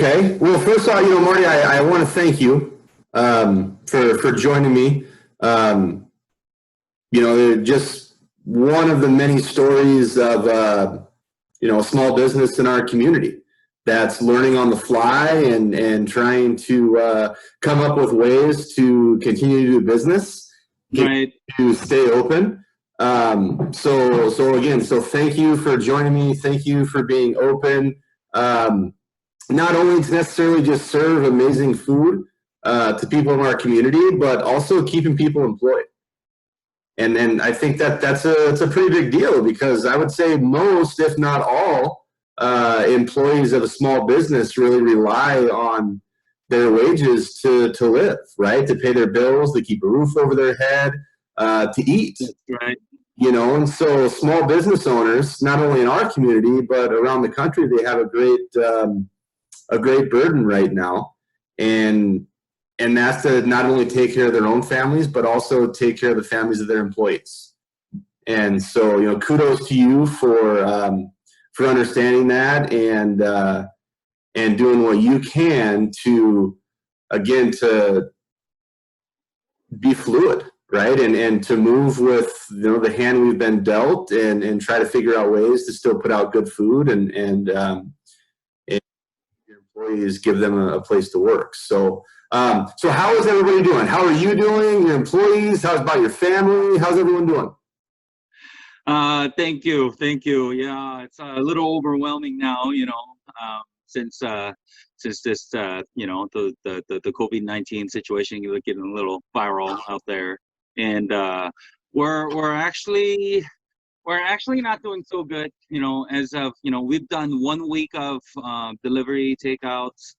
Okay. Well, first of all, Marty, I want to thank you for joining me. Just one of the many stories of a small business in our community that's learning on the fly and trying to come up with ways to continue to do business, right, to stay open. So thank you for joining me. Thank you for being open. Not only to necessarily just serve amazing food to people in our community, but also keeping people employed. And I think that's a pretty big deal, because I would say most, if not all, employees of a small business really rely on their wages to live, right? To pay their bills, to keep a roof over their head, to eat. that's right. And so small business owners, not only in our community, but around the country, they have a great burden right now. And that's to not only take care of their own families, but also take care of the families of their employees. And so, kudos to you for understanding that and doing what you can to be fluid, right? And to move with, the hand we've been dealt, and try to figure out ways to still put out good food and your employees, give them a place to work. So how is everybody doing? How are you doing? Your employees? How's about your family? How's everyone doing? Thank you. Yeah, it's a little overwhelming now, since this, the COVID-19 situation is getting a little viral out there, and we're actually not doing so good, as of, we've done 1 week of delivery takeouts.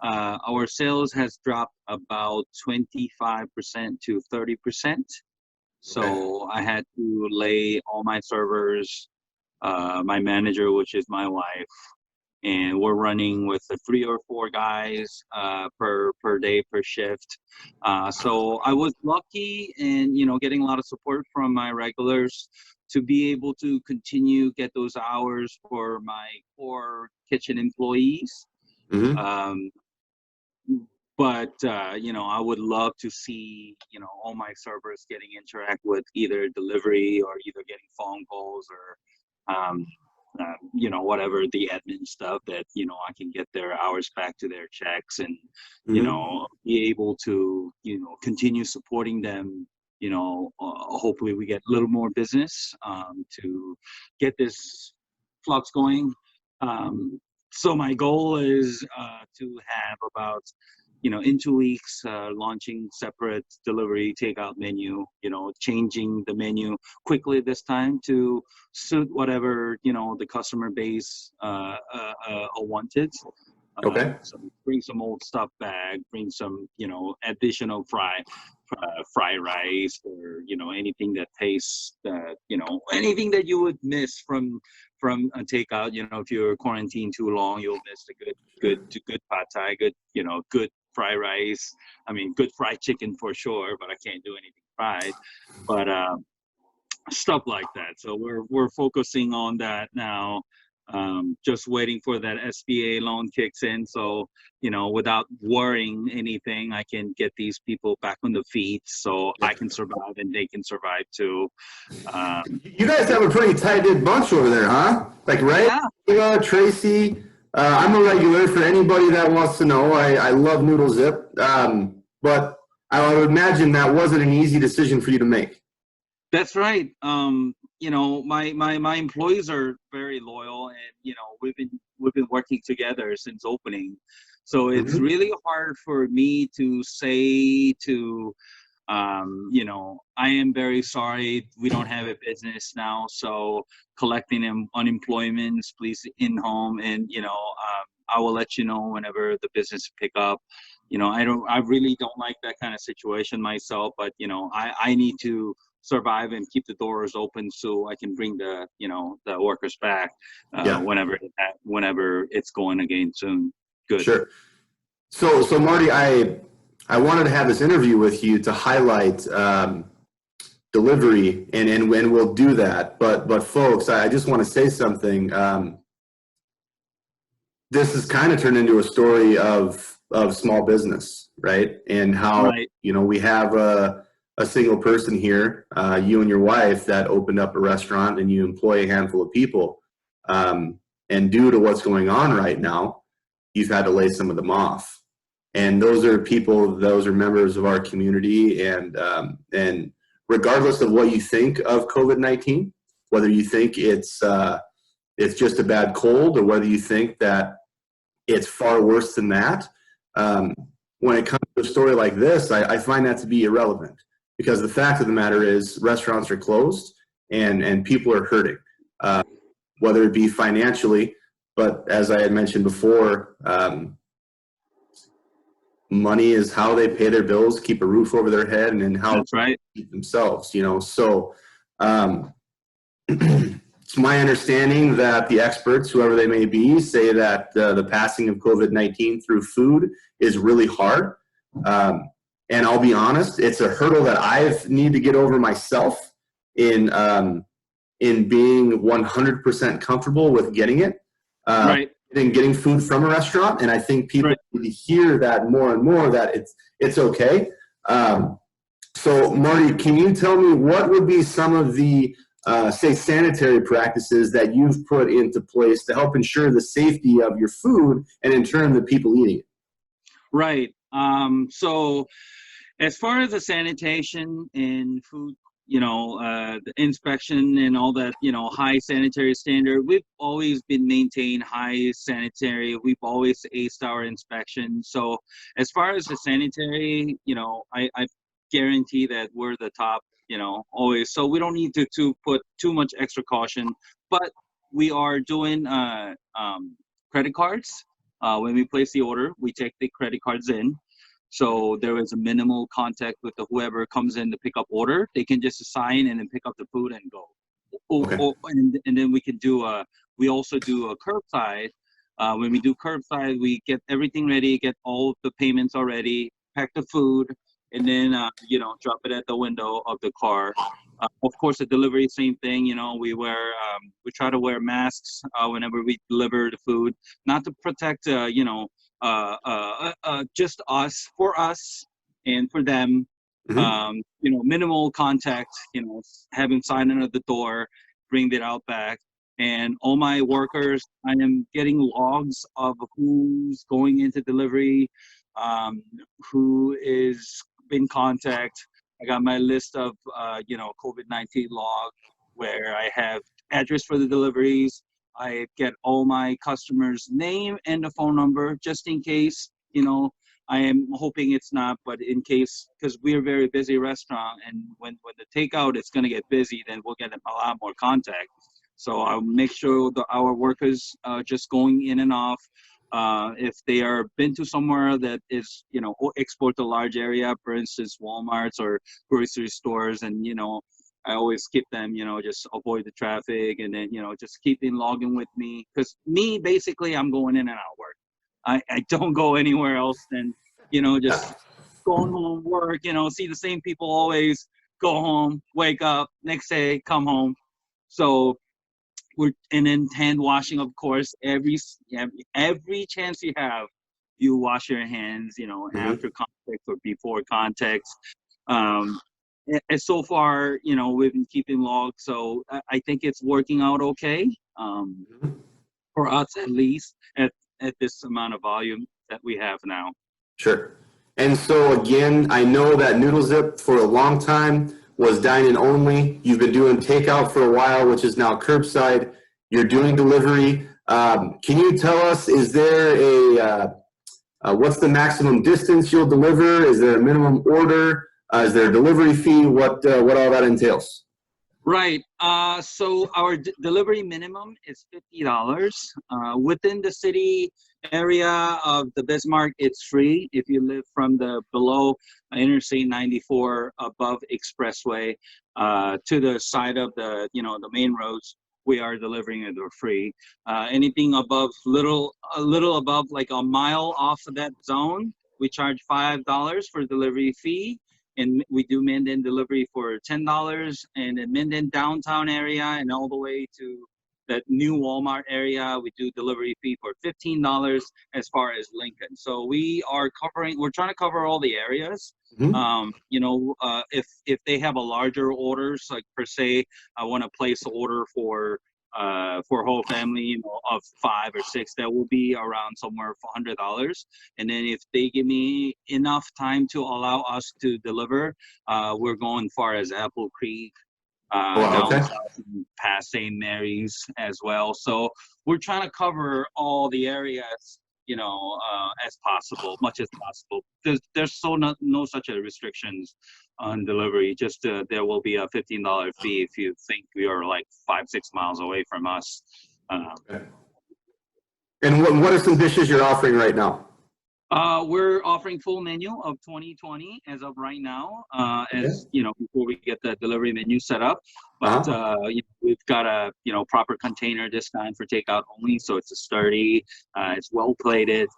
Our sales has dropped about 25% to 30%. So I had to lay all my servers, my manager, which is my wife, and we're running with 3 or 4 guys per day, per shift. So I was lucky and, getting a lot of support from my regulars to be able to continue get those hours for my core kitchen employees. Mm-hmm. But I would love to see, all my servers getting interact with either delivery or either getting phone calls or, whatever the admin stuff that, I can get their hours back to their checks and, be able to, continue supporting them. Hopefully we get a little more business to get this flux going. So my goal is to have about, in 2 weeks, launching separate delivery takeout menu, changing the quickly this time to suit whatever, the customer base wanted. Okay. So bring some old stuff back, bring some, additional fry rice, or, anything that tastes, anything that you would miss from a takeout. If you're quarantined too long, you'll miss the good pad thai, good fried rice. I mean, good fried chicken for sure, but I can't do anything fried. But stuff like that. So we're focusing on that now. Just waiting for that SBA loan kicks in. So, without worrying anything, I can get these people back on the feet so I can survive and they can survive too. You guys have a pretty tight-knit bunch over there, huh? Like, right? Yeah. Tracy. I'm a regular for anybody that wants to know. I love Noodlezip. But I would imagine that wasn't an easy decision for you to make. That's right. My employees are very loyal, and we've been working together since opening. So it's really hard for me to say to, I am very sorry, we don't have a business now. So collecting unemployment, please in home, and I will let you know whenever the business pick up. I really don't like that kind of situation myself, but I need to survive and keep the doors open so I can bring the workers back whenever it's going again soon. Good. Sure. So Marty, I wanted to have this interview with you to highlight delivery, and we'll do that. But folks, I just want to say something. this has kind of turned into a story of small business, right? And how, Right. we have a single person here, you and your wife, that opened up a restaurant and you employ a handful of people. And due to what's going on right now, you've had to lay some of them off. And those are people, those are members of our community. And regardless of what you think of COVID-19, whether you think it's just a bad cold or whether you think that it's far worse than that, when it comes to a story like this, I find that to be irrelevant, because the fact of the matter is restaurants are closed and people are hurting, whether it be financially, but as I had mentioned before, money is how they pay their bills, keep a roof over their head, and how That's right. they keep themselves, So it's my understanding that the experts, whoever they may be, say that the passing of COVID-19 through food is really hard. And I'll be honest, it's a hurdle that I need to get over myself in being 100% comfortable with getting it. Right. And getting food from a restaurant, and I think people need to hear that more and more, that it's okay. So, Marty, can you tell me what would be some of the say sanitary practices that you've put into place to help ensure the safety of your food and in turn the people eating it? Right. So, as far as the sanitation in food, the inspection and all that, high sanitary standard, we've always been maintained high sanitary. We've always aced our inspection. So as far as the sanitary, I guarantee that we're the top, always. So we don't need to put too much extra caution, but we are doing credit cards. When we place the order, we take the credit cards in. So there is a minimal contact with whoever comes in to pick up order. They can just sign and then pick up the food and go. Okay. And then we can we also do a curbside. When we do curbside, we get everything ready, get all the payments already, pack the food, and then, drop it at the window of the car. Of course, the delivery, same thing. We try to wear masks whenever we deliver the food, not to protect, just for us and for them. Mm-hmm. Minimal contact. Having sign in at the door, bring it out back. And all my workers, I am getting logs of who's going into delivery, who is in contact. I got my list of, COVID-19 log where I have address for the deliveries. I get all my customers' name and the phone number just in case, I am hoping it's not, but in case, because we're a very busy restaurant, and when the takeout is going to get busy, then we'll get a lot more contact. So I'll make sure that our workers just going in and off. If they are been to somewhere that is, export to large area, for instance, Walmarts or grocery stores, and, I always keep them, just avoid the traffic, and then, just keep in logging with me. Because basically, I'm going in and out of work. I don't go anywhere else than, just going home, work, see the same people always, go home, wake up, next day, come home. So and then hand washing, of course, every chance you have, you wash your hands, Mm-hmm. after contact or before contact. And so far, we've been keeping log, so I think it's working out okay, Mm-hmm. for us at least at this amount of volume that we have now. Sure. And so again, I know that Noodlezip for a long time was dine-in only. You've been doing takeout for a while, which is now curbside. You're doing delivery. Can you tell us, is there what's the maximum distance you'll deliver? Is there a minimum order? Is there a delivery fee? What all that entails? Right. So our delivery minimum is $50. Within the city area of the Bismarck, it's free. If you live from the below Interstate 94 above Expressway to the side of the the main roads, we are delivering it for free. Anything above a little above like a mile off of that zone, we charge $5 for delivery fee. And we do Minden delivery for $10, and in Minden downtown area and all the way to that new Walmart area. We do delivery fee for $15 as far as Lincoln. So we're trying to cover all the areas. You know, if they have a larger orders, like per se, I want to place an order for whole family, you know, of 5 or 6, that will be around somewhere for $100. And then if they give me enough time to allow us to deliver, we're going far as Apple Creek, down south past St. Mary's as well. So we're trying to cover all the areas, you know, as possible, much as possible. There's no such a restrictions on delivery. Just there will be a $15 fee if you think we are like 5-6 miles away from us. Okay. And what are some dishes you're offering right now? We're offering full menu of 2020 as of right now, as you know, before we get the delivery menu set up. But you know, we've got a proper container this time for takeout only, so it's a sturdy, it's well plated,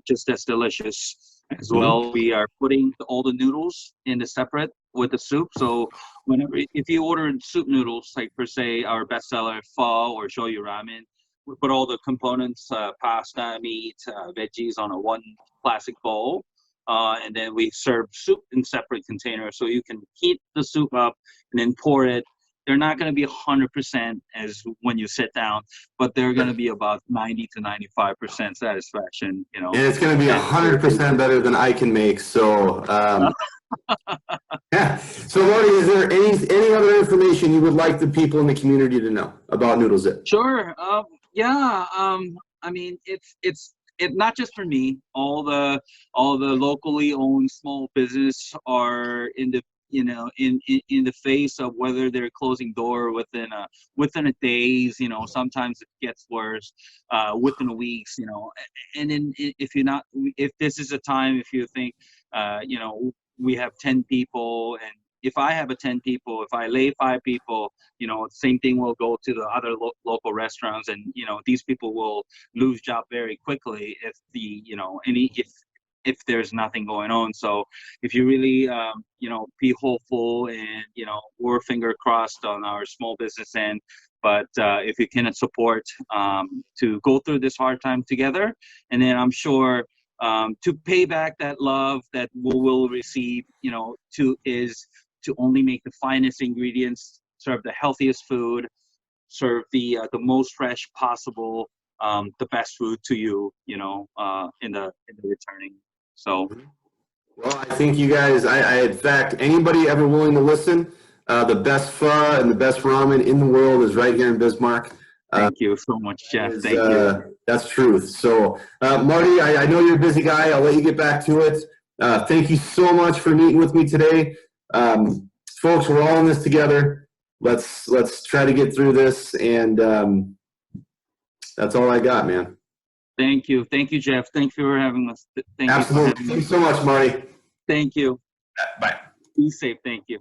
just as delicious as well. We are putting all the noodles in the separate with the soup. So if you order soup noodles, like per se our bestseller pho or shoyu ramen, we put all the components, pasta, meat, veggies on a one plastic bowl, and then we serve soup in separate containers, so you can heat the soup up and then pour it. They're not going to be 100% as when you sit down, but they're going to be about 90 to 95% satisfaction. You know, and it's going to be 100% better than I can make. So, yeah. So, Marty, is there any other information you would like the people in the community to know about Noodlezip? Sure. Yeah. I mean, it's not just for me. All the locally owned small business are in the in the face of whether they're closing door within a days. You know, sometimes it gets worse within weeks. You know, and then if this is a time, if you think you know, we have 10 people, and if I have 10 people, if I lay 5 people, you know, same thing will go to the other local restaurants, and you know, these people will lose job very quickly if if there's nothing going on. So if you really you know, be hopeful, and you know, we're finger crossed on our small business end. But if you can support to go through this hard time together, and then I'm sure to pay back that love that we will receive, you know, to only make the finest ingredients, serve the healthiest food, serve the most fresh possible, the best food to you, you know, in the returning. So, well, I think you guys, in fact, anybody ever willing to listen, the best pho and the best ramen in the world is right here in Bismarck. Thank you so much, Jeff. Thank you. That's truth. So, Marty, I know you're a busy guy. I'll let you get back to it. Thank you so much for meeting with me today. Folks, we're all in this together. Let's try to get through this, and that's all I got, man. Thank you, Jeff. Thank you for having us. Absolutely. Thanks so much, Marty. Thank you. Bye. Be safe. Thank you.